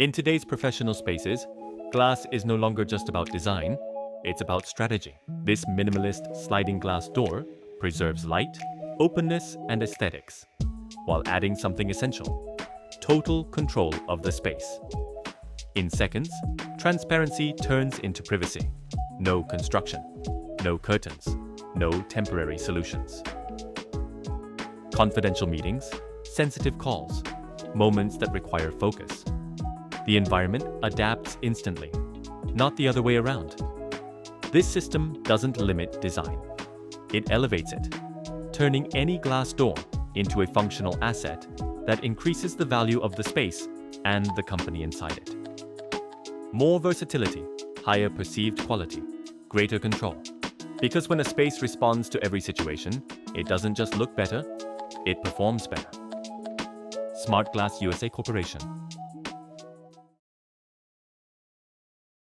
In today's professional spaces, glass is no longer just about design, it's about strategy. This minimalist sliding glass door preserves light, openness, and aesthetics, while adding something essential: total control of the space. In seconds, transparency turns into privacy. No construction, no curtains, no temporary solutions. Confidential meetings, sensitive calls, moments that require focus. The environment adapts instantly, not the other way around. This system doesn't limit design. It elevates it, turning any glass door into a functional asset that increases the value of the space and the company inside it. More versatility, higher perceived quality, greater control. Because when a space responds to every situation, it doesn't just look better, it performs better. Smart Glass USA Corporation.